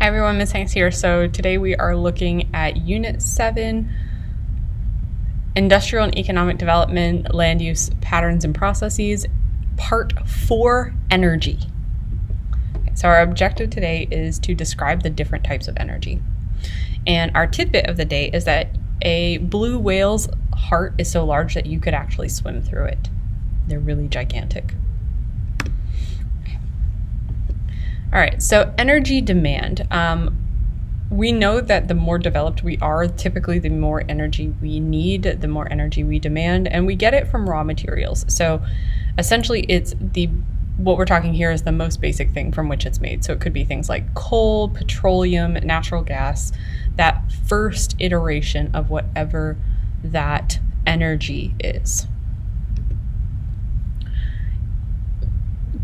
Hi everyone, Ms. Hanks here. So today we are looking at Unit 7, Industrial and Economic Development, Land Use Patterns and Processes, Part 4, Energy. So our objective today is to describe the different types of energy. And our tidbit of the day is that a blue whale's heart is so large that you could actually swim through it. They're really gigantic. All right, so energy demand. We know that the more developed we are, typically the more energy we need, the more energy we demand, and we get it from raw materials. So essentially what we're talking here is the most basic thing from which it's made. So it could be things like coal, petroleum, natural gas, that first iteration of whatever that energy is.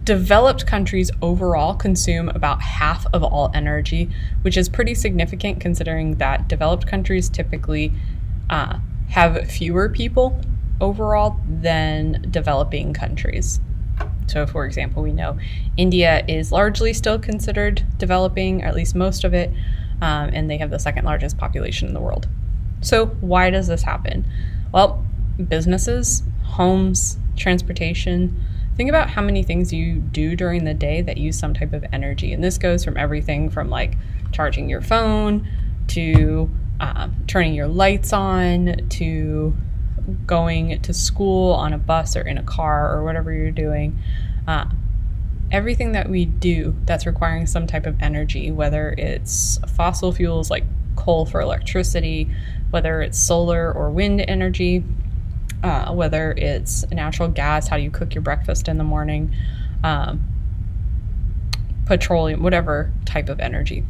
Developed countries overall consume about half of all energy, which is pretty significant considering that developed countries typically have fewer people overall than developing countries. So for example, we know India is largely still considered developing, or at least most of it, and they have the second largest population in the world. So why does this happen? Well, businesses, homes, transportation. Think about how many things you do during the day that use some type of energy. And this goes from everything from like charging your phone to turning your lights on to going to school on a bus or in a car or whatever you're doing. Everything that we do that's requiring some type of energy, whether it's fossil fuels like coal for electricity, whether it's solar or wind energy, whether it's natural gas, how do you cook your breakfast in the morning, petroleum, whatever type of energy.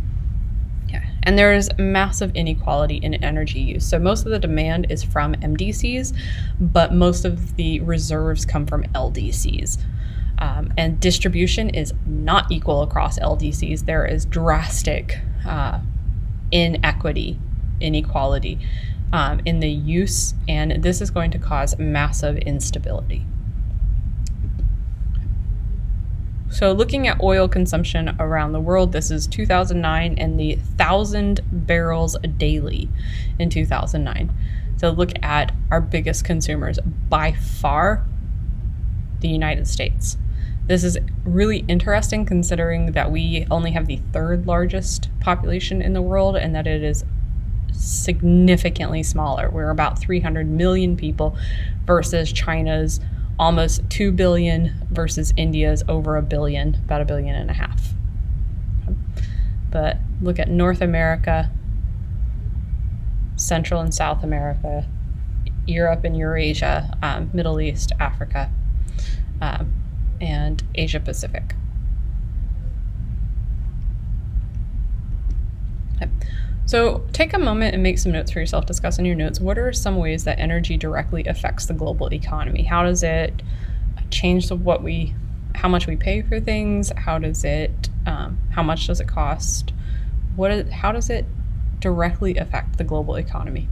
Yeah. And there's massive inequality in energy use. So most of the demand is from MDCs, but most of the reserves come from LDCs. And distribution is not equal across LDCs. There is drastic inequality in the use, and this is going to cause massive instability. So looking at oil consumption around the world, this is 2009 and the 1,000 barrels daily in 2009. So look at our biggest consumers, by far, the United States. This is really interesting considering that we only have the third largest population in the world and that it is significantly smaller. We're about 300 million people versus China's almost 2 billion versus India's over a billion, about 1.5 billion. But look at North America, Central and South America, Europe and Eurasia, Middle East, Africa, and Asia Pacific. Okay. So take a moment and make some notes for yourself. Discuss in your notes, what are some ways that energy directly affects the global economy? How does it change how much we pay for things? How much does it cost? How does it directly affect the global economy?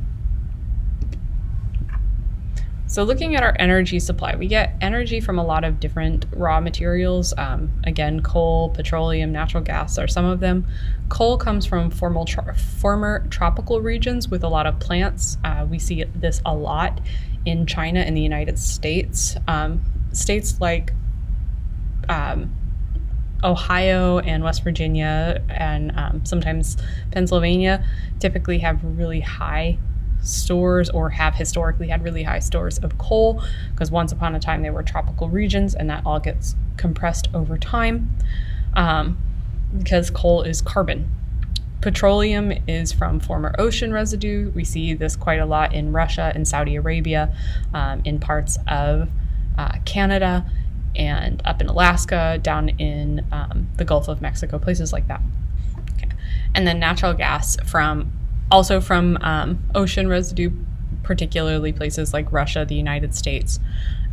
So looking at our energy supply, we get energy from a lot of different raw materials. Again, coal, petroleum, natural gas are some of them. Coal comes from former tropical regions with a lot of plants. We see this a lot in China and the United States. States like Ohio and West Virginia and sometimes Pennsylvania typically have really high stores, or have historically had really high stores of coal, because once upon a time they were tropical regions, and that all gets compressed over time because coal is carbon. Petroleum is from former ocean residue. We see this quite a lot in Russia and Saudi Arabia, in parts of Canada, and up in Alaska, down in the Gulf of Mexico, places like that. Okay. And then natural gas from ocean residue, particularly places like Russia, the United States,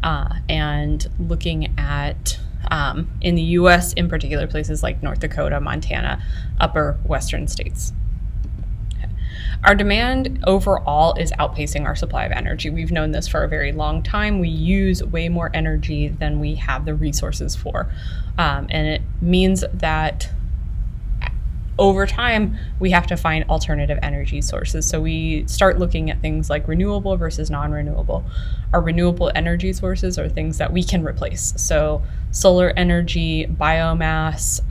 and looking at in the US, in particular places like North Dakota, Montana, upper western states. Okay. Our demand overall is outpacing our supply of energy. We've known this for a very long time. We use way more energy than we have the resources for. And it means that over time, we have to find alternative energy sources. So we start looking at things like renewable versus non-renewable. Our renewable energy sources are things that we can replace. So solar energy, biomass,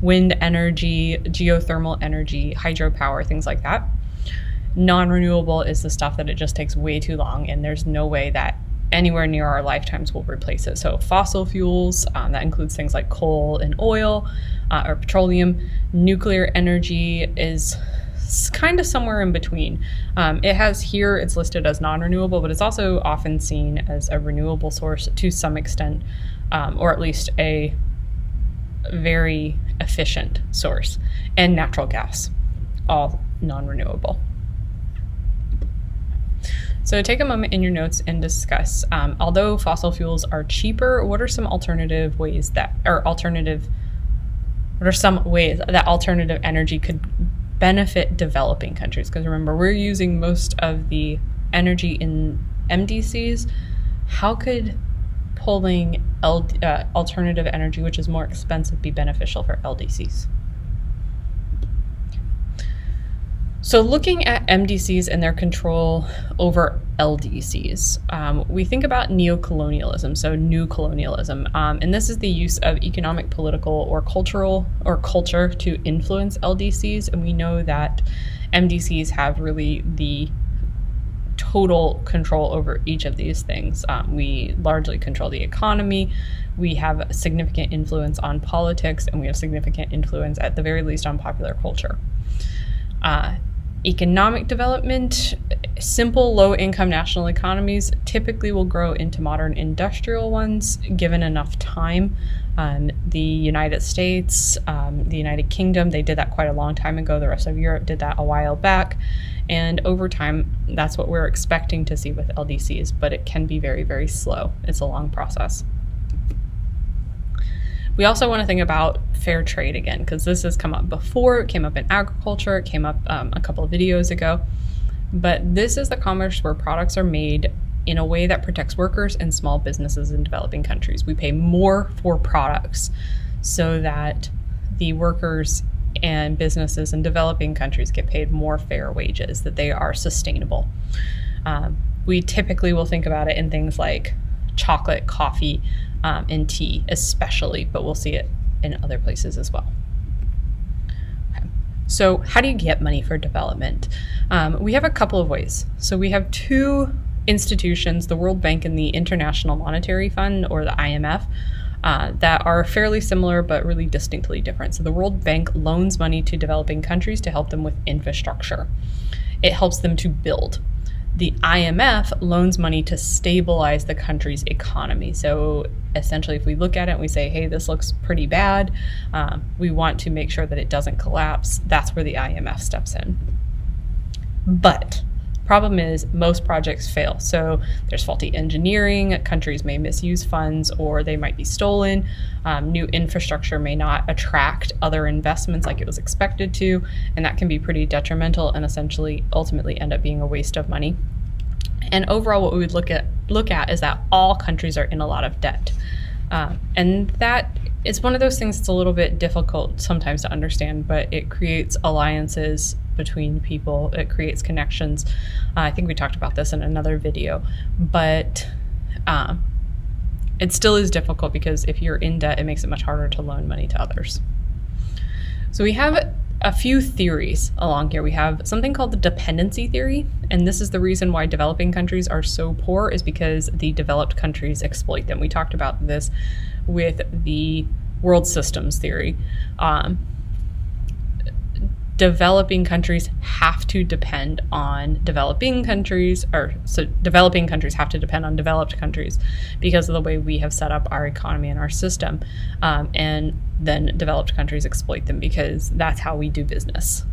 wind energy, geothermal energy, hydropower, things like that. Non-renewable is the stuff that it just takes way too long, and there's no way that anywhere near our lifetimes will replace it. So fossil fuels, that includes things like coal and oil, or petroleum. Nuclear energy is kind of somewhere in between. It has here, it's listed as non-renewable, but it's also often seen as a renewable source to some extent, or at least a very efficient source. And natural gas, all non-renewable. So take a moment in your notes and discuss, although fossil fuels are cheaper, what are some ways that alternative energy could benefit developing countries? Because remember, we're using most of the energy in MDCs. How could pulling alternative energy, which is more expensive, be beneficial for LDCs? So looking at MDCs and their control over LDCs, we think about neocolonialism, so new colonialism, and this is the use of economic, political, or culture to influence LDCs, and we know that MDCs have really the total control over each of these things. We largely control the economy, we have significant influence on politics, and we have significant influence, at the very least, on popular culture. Economic development, simple low-income national economies typically will grow into modern industrial ones given enough time. The United States, the United Kingdom, they did that quite a long time ago. The rest of Europe did that a while back. And over time, that's what we're expecting to see with LDCs, but it can be very, very slow. It's a long process. We also want to think about fair trade again, because this has come up before. It came up in agriculture. It came up a couple of videos ago. But this is the commerce where products are made in a way that protects workers and small businesses in developing countries. We pay more for products so that the workers and businesses in developing countries get paid more fair wages, that they are sustainable. We typically will think about it in things like chocolate, coffee, and tea especially, but we'll see it in other places as well. Okay. So how do you get money for development? We have a couple of ways. So we have two institutions, the World Bank and the International Monetary Fund, or the IMF, that are fairly similar but really distinctly different. So the World Bank loans money to developing countries to help them with infrastructure. It helps them to build. The IMF loans money to stabilize the country's economy. So essentially, if we look at it and we say, hey, this looks pretty bad, we want to make sure that it doesn't collapse, that's where the IMF steps in. But problem is most projects fail. So there's faulty engineering, countries may misuse funds, or they might be stolen. New infrastructure may not attract other investments like it was expected to, and that can be pretty detrimental and essentially ultimately end up being a waste of money. And overall, what we would look at is that all countries are in a lot of debt. And that is one of those things that's a little bit difficult sometimes to understand, but it creates alliances between people. It creates connections. I think we talked about this in another video, but it still is difficult because if you're in debt, it makes it much harder to loan money to others. So we have a few theories along here. We have something called the dependency theory, and this is the reason why developing countries are so poor, is because the developed countries exploit them. We talked about this with the world systems theory. Developing countries have to depend on developing countries, so developing countries have to depend on developed countries because of the way we have set up our economy and our system. And then developed countries exploit them because that's how we do business.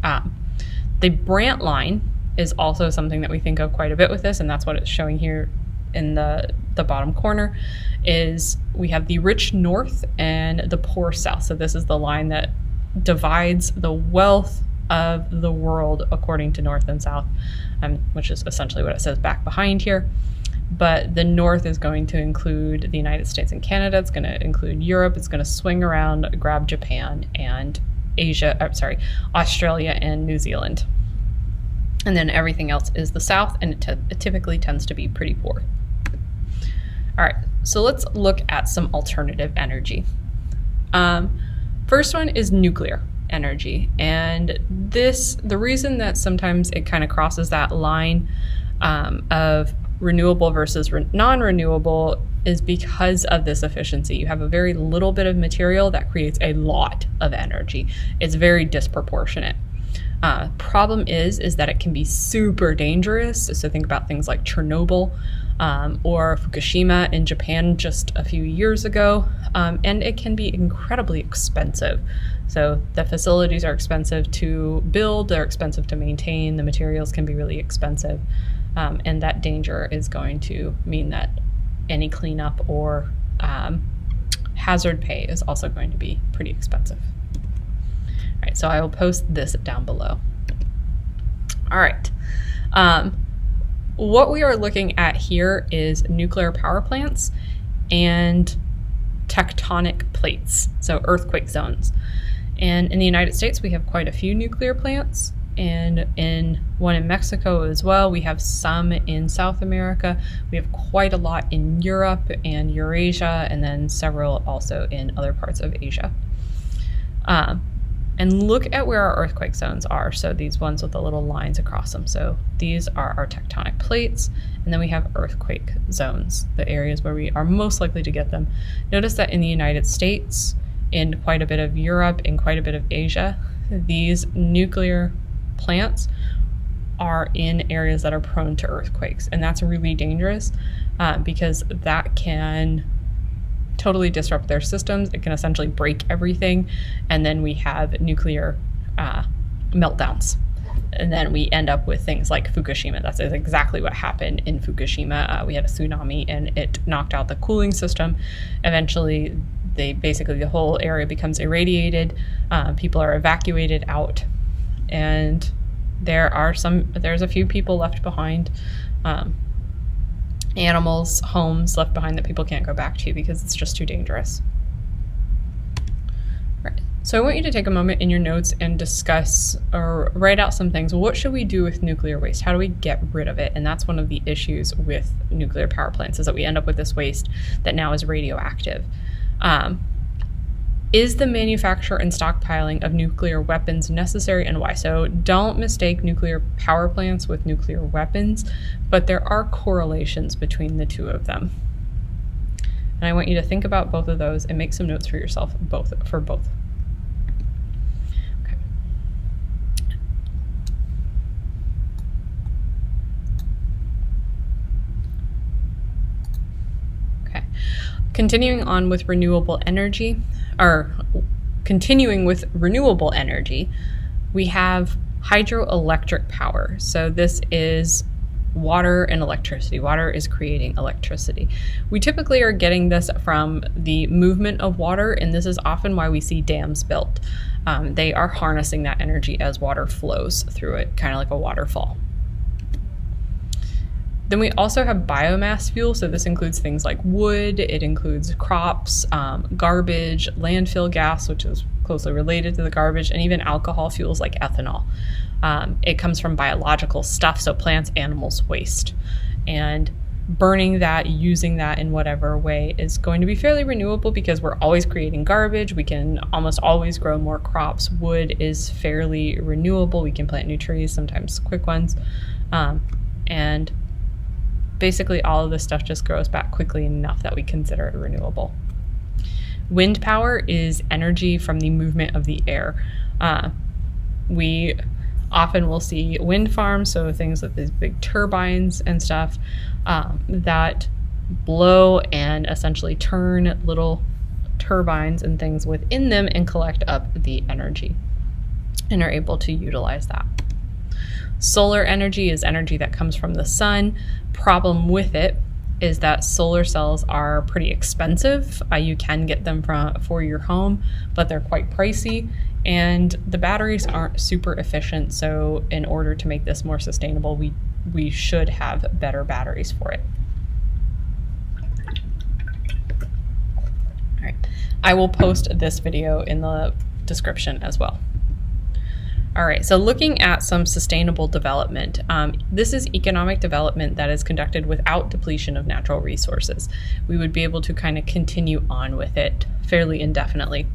The Brandt line is also something that we think of quite a bit with this, and that's what it's showing here in the bottom corner, is we have the rich north and the poor south. So this is the line that divides the wealth of the world according to North and South, which is essentially what it says back behind here. But the North is going to include the United States and Canada. It's going to include Europe. It's going to swing around, grab Japan, and Australia and New Zealand. And then everything else is the South, and it typically tends to be pretty poor. All right, so let's look at some alternative energy. First one is nuclear energy, and the reason that sometimes it kind of crosses that line of renewable versus non-renewable is because of this efficiency. You have a very little bit of material that creates a lot of energy. It's very disproportionate. Problem is that it can be super dangerous. So think about things like Chernobyl or Fukushima in Japan just a few years ago, and it can be incredibly expensive. So the facilities are expensive to build, they're expensive to maintain, the materials can be really expensive, and that danger is going to mean that any cleanup or hazard pay is also going to be pretty expensive. All right, so I will post this down below. All right. What we are looking at here is nuclear power plants and tectonic plates, so earthquake zones. And in the United States, we have quite a few nuclear plants, and in one in Mexico as well. We have some in South America. We have quite a lot in Europe and Eurasia, and then several also in other parts of Asia. And look at where our earthquake zones are. So these ones with the little lines across them. So these are our tectonic plates, and then we have earthquake zones, the areas where we are most likely to get them. Notice that in the United States, in quite a bit of Europe, in quite a bit of Asia, these nuclear plants are in areas that are prone to earthquakes. And that's really dangerous because that can totally disrupt their systems. It can essentially break everything, and then we have nuclear meltdowns, and then we end up with things like Fukushima. That's exactly what happened in Fukushima. We had a tsunami, and it knocked out the cooling system. Eventually, the whole area becomes irradiated. People are evacuated out, and there's a few people left behind. Animals, homes left behind that people can't go back to because it's just too dangerous. Right. So I want you to take a moment in your notes and discuss or write out some things. What should we do with nuclear waste? How do we get rid of it? And that's one of the issues with nuclear power plants, is that we end up with this waste that now is radioactive. Is the manufacture and stockpiling of nuclear weapons necessary, and why? So don't mistake nuclear power plants with nuclear weapons, but there are correlations between the two of them. And I want you to think about both of those and make some notes for yourself for both. Okay. Okay. Continuing on with renewable energy, we have hydroelectric power. So this is water and electricity. Water is creating electricity. We typically are getting this from the movement of water, and this is often why we see dams built. They are harnessing that energy as water flows through it, kind of like a waterfall. Then we also have biomass fuel. So this includes things like wood, it includes crops, garbage, landfill gas, which is closely related to the garbage, and even alcohol fuels like ethanol. It comes from biological stuff, so plants, animals, waste. And burning that, using that in whatever way is going to be fairly renewable because we're always creating garbage. We can almost always grow more crops. Wood is fairly renewable. We can plant new trees, sometimes quick ones. And basically all of this stuff just grows back quickly enough that we consider it renewable. Wind power is energy from the movement of the air. We often will see wind farms, so things like these big turbines and stuff that blow and essentially turn little turbines and things within them and collect up the energy and are able to utilize that. Solar energy is energy that comes from the sun. Problem with it is that solar cells are pretty expensive. You can get them for your home, but they're quite pricey, and the batteries aren't super efficient. So in order to make this more sustainable, we should have better batteries for it. All right, I will post this video in the description as well. All right, so looking at some sustainable development, this is economic development that is conducted without depletion of natural resources. We would be able to kind of continue on with it fairly indefinitely.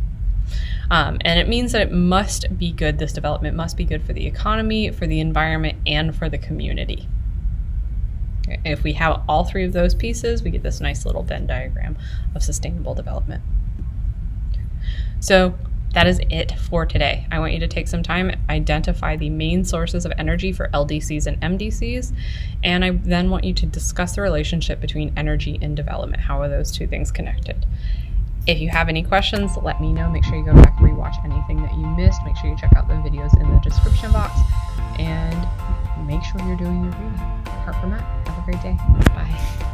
And it means that it must be good, this development must be good for the economy, for the environment, and for the community. If we have all three of those pieces, we get this nice little Venn diagram of sustainable development. So that is it for today. I want you to take some time, identify the main sources of energy for LDCs and MDCs, and I then want you to discuss the relationship between energy and development. How are those two things connected? If you have any questions, let me know. Make sure you go back and rewatch anything that you missed. Make sure you check out the videos in the description box, and make sure you're doing your reading. Apart from that, have a great day. Bye.